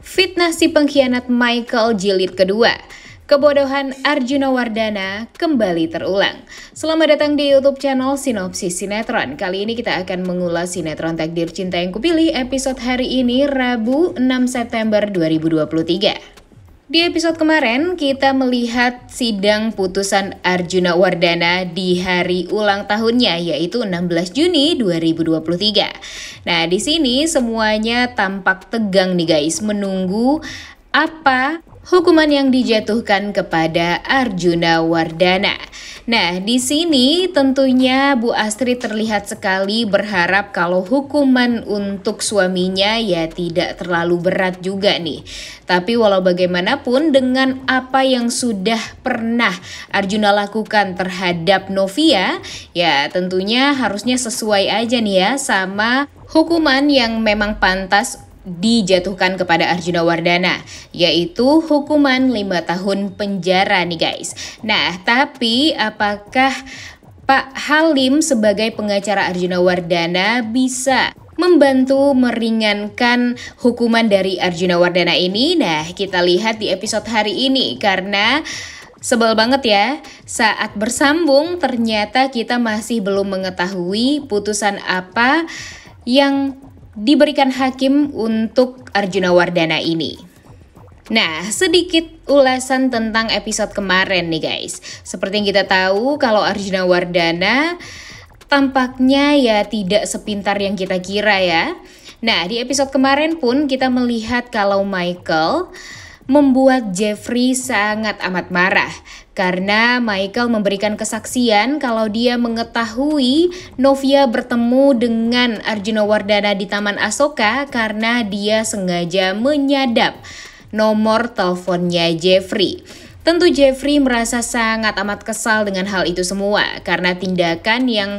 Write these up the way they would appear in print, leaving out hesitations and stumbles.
Fitnah si pengkhianat Michael jilid kedua. Kebodohan Arjuna Wardana kembali terulang. Selamat datang di YouTube channel Sinopsis Sinetron. Kali ini kita akan mengulas sinetron Takdir Cinta Yang Kupilih episode hari ini Rabu 6 September 2023. Di episode kemarin kita melihat sidang putusan Arjuna Wardana di hari ulang tahunnya yaitu 16 Juni 2023. Nah, di sini semuanya tampak tegang nih guys, menunggu apa hukuman yang dijatuhkan kepada Arjuna Wardana. Nah, di sini tentunya Bu Astrid terlihat sekali berharap kalau hukuman untuk suaminya ya tidak terlalu berat juga nih. Tapi walau bagaimanapun dengan apa yang sudah pernah Arjuna lakukan terhadap Novia, ya tentunya harusnya sesuai aja nih ya sama hukuman yang memang pantas dijatuhkan kepada Arjuna Wardana, yaitu hukuman 5 tahun penjara nih guys. Nah, tapi apakah Pak Halim sebagai pengacara Arjuna Wardana bisa membantu meringankan hukuman dari Arjuna Wardana ini? Nah, kita lihat di episode hari ini karena sebel banget ya, saat bersambung ternyata kita masih belum mengetahui putusan apa yang diberikan hakim untuk Arjuna Wardana ini. Nah, sedikit ulasan tentang episode kemarin nih guys. Seperti yang kita tahu kalau Arjuna Wardana tampaknya ya tidak sepintar yang kita kira ya. Nah, di episode kemarin pun kita melihat kalau Michael membuat Jeffrey sangat amat marah karena Michael memberikan kesaksian kalau dia mengetahui Novia bertemu dengan Arjuna Wardana di Taman Asoka karena dia sengaja menyadap nomor teleponnya Jeffrey. Tentu Jeffrey merasa sangat amat kesal dengan hal itu semua karena tindakan yang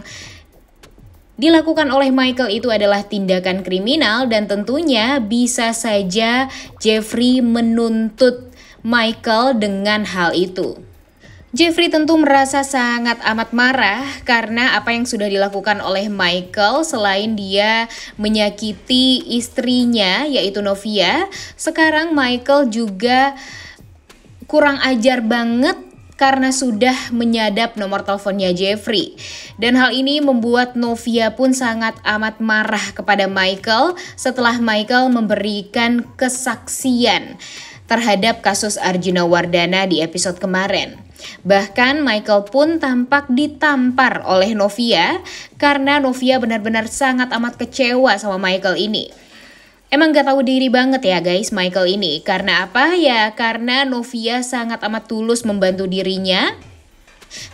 dilakukan oleh Michael itu adalah tindakan kriminal dan tentunya bisa saja Jeffrey menuntut Michael dengan hal itu. Jeffrey tentu merasa sangat amat marah karena apa yang sudah dilakukan oleh Michael selain dia menyakiti istrinya yaitu Novia, sekarang Michael juga kurang ajar banget karena sudah menyadap nomor teleponnya Jeffrey. Dan hal ini membuat Novia pun sangat amat marah kepada Michael setelah Michael memberikan kesaksian terhadap kasus Arjuna Wardana di episode kemarin. Bahkan Michael pun tampak ditampar oleh Novia karena Novia benar-benar sangat amat kecewa sama Michael ini. Emang gak tahu diri banget ya guys Michael ini. Karena apa? Ya karena Novia sangat amat tulus membantu dirinya.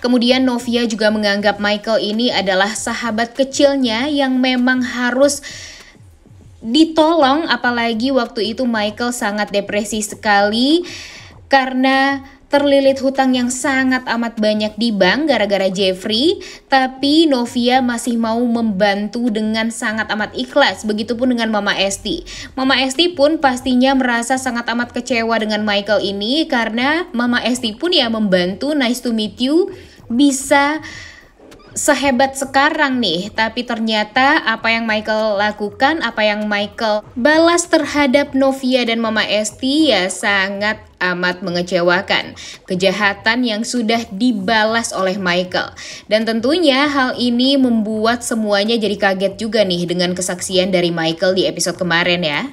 Kemudian Novia juga menganggap Michael ini adalah sahabat kecilnya yang memang harus ditolong. Apalagi waktu itu Michael sangat depresi sekali karena terlilit hutang yang sangat amat banyak di bank gara-gara Jeffrey, tapi Novia masih mau membantu dengan sangat amat ikhlas. Begitupun dengan Mama Esti. Mama Esti pun pastinya merasa sangat amat kecewa dengan Michael ini karena Mama Esti pun ya membantu Nice to Meet You bisa sehebat sekarang nih, tapi ternyata apa yang Michael lakukan, apa yang Michael balas terhadap Novia dan Mama Esti ya sangat amat mengecewakan. Kejahatan yang sudah dibalas oleh Michael. Dan tentunya hal ini membuat semuanya jadi kaget juga nih dengan kesaksian dari Michael di episode kemarin ya.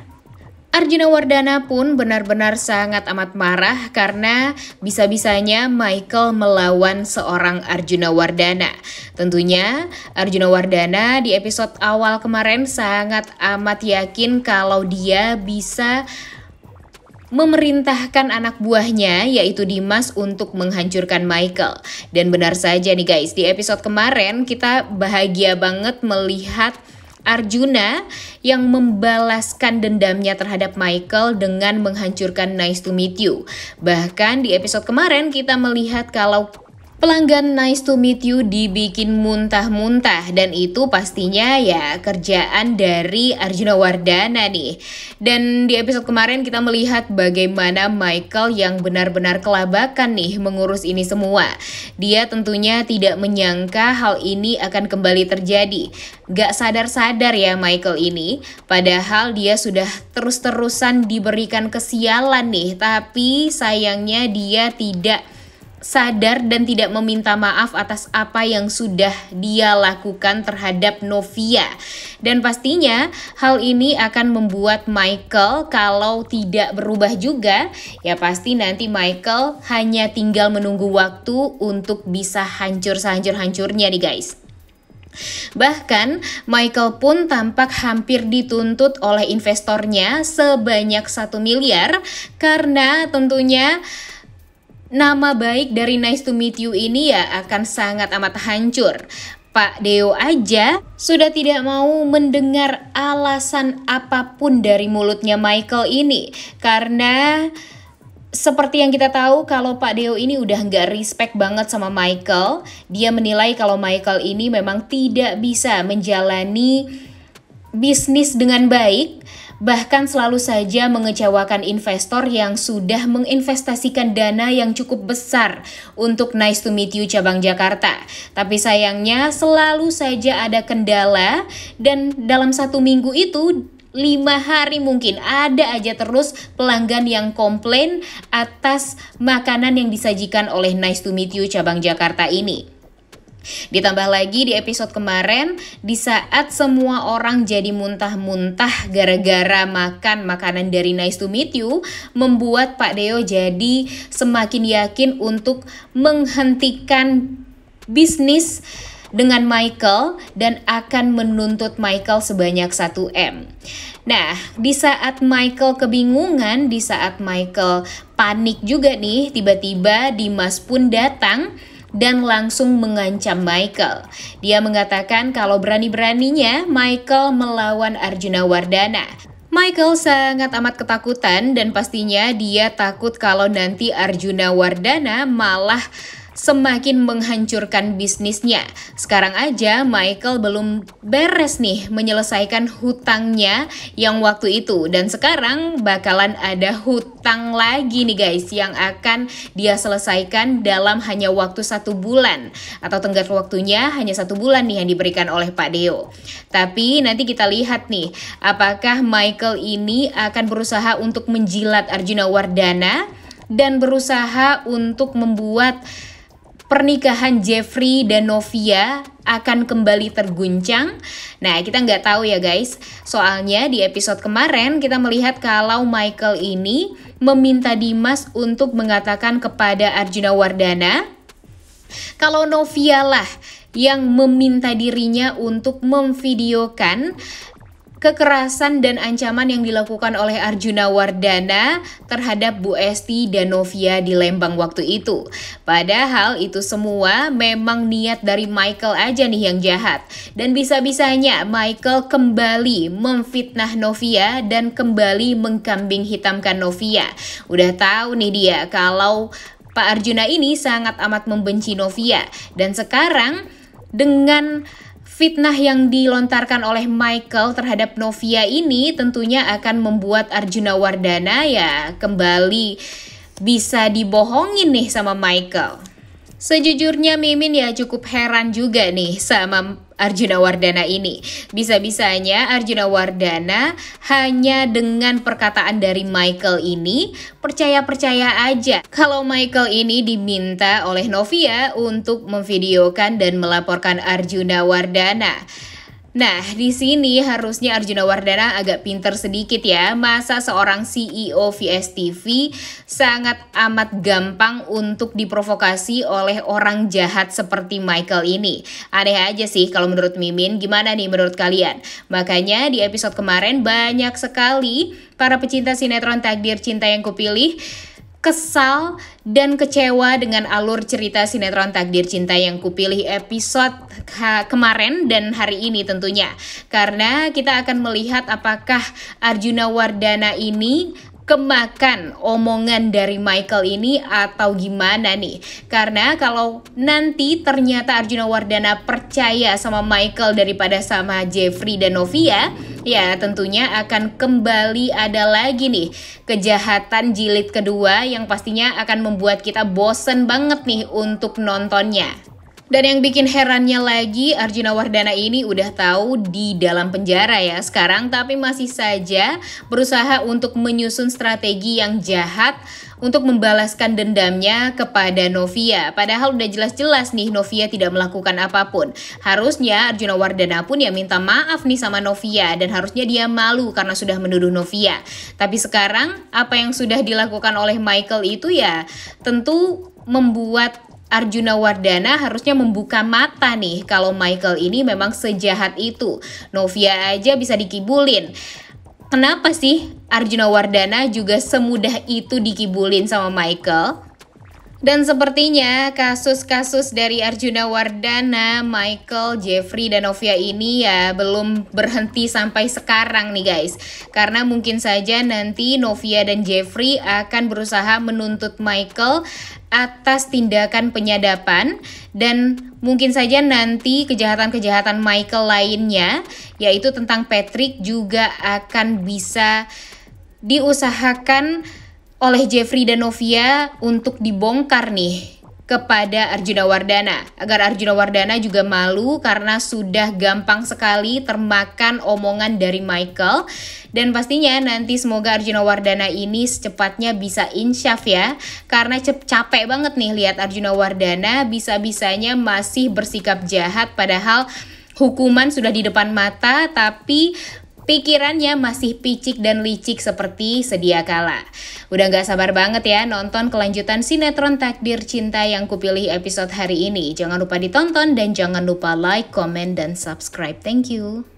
Arjuna Wardana pun benar-benar sangat amat marah karena bisa-bisanya Michael melawan seorang Arjuna Wardana. Tentunya Arjuna Wardana di episode awal kemarin sangat amat yakin kalau dia bisa memerintahkan anak buahnya yaitu Dimas untuk menghancurkan Michael. Dan benar saja nih guys, di episode kemarin kita bahagia banget melihat Arjuna yang membalaskan dendamnya terhadap Michael dengan menghancurkan Nice to Meet You. Bahkan di episode kemarin kita melihat kalau Pelanggan Nice to Meet You dibikin muntah-muntah, dan itu pastinya ya kerjaan dari Arjuna Wardana nih. Dan di episode kemarin kita melihat bagaimana Michael yang benar-benar kelabakan nih mengurus ini semua. Dia tentunya tidak menyangka hal ini akan kembali terjadi. Gak sadar-sadar ya Michael ini, padahal dia sudah terus-terusan diberikan kesialan nih, tapi sayangnya dia tidak sadar dan tidak meminta maaf atas apa yang sudah dia lakukan terhadap Novia. Dan pastinya hal ini akan membuat Michael kalau tidak berubah juga, ya pasti nanti Michael hanya tinggal menunggu waktu untuk bisa hancur sehancur-hancurnya nih guys. Bahkan Michael pun tampak hampir dituntut oleh investornya sebanyak 1 miliar karena tentunya nama baik dari Nice to Meet You ini ya akan sangat amat hancur. Pak Deo aja sudah tidak mau mendengar alasan apapun dari mulutnya Michael ini. Karena seperti yang kita tahu kalau Pak Deo ini udah nggak respect banget sama Michael. Dia menilai kalau Michael ini memang tidak bisa menjalani bisnis dengan baik. Bahkan selalu saja mengecewakan investor yang sudah menginvestasikan dana yang cukup besar untuk Nice to Meet You cabang Jakarta. Tapi sayangnya selalu saja ada kendala, dan dalam 1 minggu itu 5 hari mungkin ada aja terus pelanggan yang komplain atas makanan yang disajikan oleh Nice to Meet You cabang Jakarta ini. Ditambah lagi di episode kemarin, di saat semua orang jadi muntah-muntah gara-gara makan makanan dari Nice to Meet You, membuat Pak Deo jadi semakin yakin untuk menghentikan bisnis dengan Michael dan akan menuntut Michael sebanyak 1 M. Nah, di saat Michael kebingungan, di saat Michael panik juga nih, tiba-tiba Dimas pun datang dan langsung mengancam Michael. Dia mengatakan kalau berani-beraninya Michael melawan Arjuna Wardana. Michael sangat amat ketakutan dan pastinya dia takut kalau nanti Arjuna Wardana malah semakin menghancurkan bisnisnya. Sekarang aja Michael belum beres nih menyelesaikan hutangnya yang waktu itu, dan sekarang bakalan ada hutang lagi nih guys yang akan dia selesaikan dalam hanya waktu 1 bulan, atau tenggat waktunya hanya 1 bulan nih yang diberikan oleh Pak Deo. Tapi nanti kita lihat nih apakah Michael ini akan berusaha untuk menjilat Arjuna Wardana dan berusaha untuk membuat pernikahan Jeffrey dan Novia akan kembali terguncang. Nah, kita nggak tahu ya guys. Soalnya di episode kemarin kita melihat kalau Michael ini meminta Dimas untuk mengatakan kepada Arjuna Wardana kalau Novia lah yang meminta dirinya untuk memvideokan kekerasan dan ancaman yang dilakukan oleh Arjuna Wardana terhadap Bu Esti dan Novia di Lembang waktu itu. Padahal itu semua memang niat dari Michael aja nih yang jahat. Dan bisa-bisanya Michael kembali memfitnah Novia dan kembali mengkambing hitamkan Novia. Udah tahu nih dia kalau Pak Arjuna ini sangat amat membenci Novia. Dan sekarang dengan fitnah yang dilontarkan oleh Michael terhadap Novia ini tentunya akan membuat Arjuna Wardana ya kembali bisa dibohongin nih sama Michael. Sejujurnya Mimin ya cukup heran juga nih sama Arjuna Wardana ini. Bisa-bisanya Arjuna Wardana hanya dengan perkataan dari Michael ini percaya-percaya aja kalau Michael ini diminta oleh Novia untuk memvideokan dan melaporkan Arjuna Wardana. Nah, di sini harusnya Arjuna Wardana agak pinter sedikit ya. Masa seorang CEO VS TV sangat amat gampang untuk diprovokasi oleh orang jahat seperti Michael ini. Aneh aja sih kalau menurut Mimin. Gimana nih menurut kalian? Makanya di episode kemarin banyak sekali para pecinta sinetron Takdir Cinta Yang Kupilih kesal dan kecewa dengan alur cerita sinetron Takdir Cinta Yang Kupilih episode kemarin dan hari ini tentunya. Karena kita akan melihat apakah Arjuna Wardana ini kemakan omongan dari Michael ini atau gimana nih? Karena kalau nanti ternyata Arjuna Wardana percaya sama Michael daripada sama Jeffrey dan Novia, ya tentunya akan kembali ada lagi nih kejahatan jilid kedua yang pastinya akan membuat kita bosen banget nih untuk nontonnya. Dan yang bikin herannya lagi, Arjuna Wardana ini udah tahu di dalam penjara ya sekarang, tapi masih saja berusaha untuk menyusun strategi yang jahat untuk membalaskan dendamnya kepada Novia. Padahal udah jelas-jelas nih Novia tidak melakukan apapun. Harusnya Arjuna Wardana pun ya minta maaf nih sama Novia, dan harusnya dia malu karena sudah menuduh Novia. Tapi sekarang apa yang sudah dilakukan oleh Michael itu ya tentu membuat Arjuna Wardana harusnya membuka mata nih kalau Michael ini memang sejahat itu. Novia aja bisa dikibulin. Kenapa sih Arjuna Wardana juga semudah itu dikibulin sama Michael? Dan sepertinya kasus-kasus dari Arjuna Wardana, Michael, Jeffrey, dan Novia ini ya belum berhenti sampai sekarang nih guys. Karena mungkin saja nanti Novia dan Jeffrey akan berusaha menuntut Michael atas tindakan penyadapan, dan mungkin saja nanti kejahatan-kejahatan Michael lainnya, yaitu tentang Patrick, juga akan bisa diusahakan oleh Jeffrey dan Novia untuk dibongkar nih kepada Arjuna Wardana, agar Arjuna Wardana juga malu karena sudah gampang sekali termakan omongan dari Michael. Dan pastinya nanti semoga Arjuna Wardana ini secepatnya bisa insyaf ya, karena capek banget nih lihat Arjuna Wardana bisa-bisanya masih bersikap jahat padahal hukuman sudah di depan mata, tapi pikirannya masih picik dan licik seperti sedia kala. Udah gak sabar banget ya nonton kelanjutan sinetron Takdir Cinta yang kupilih episode hari ini. Jangan lupa ditonton dan jangan lupa like, comment, dan subscribe. Thank you.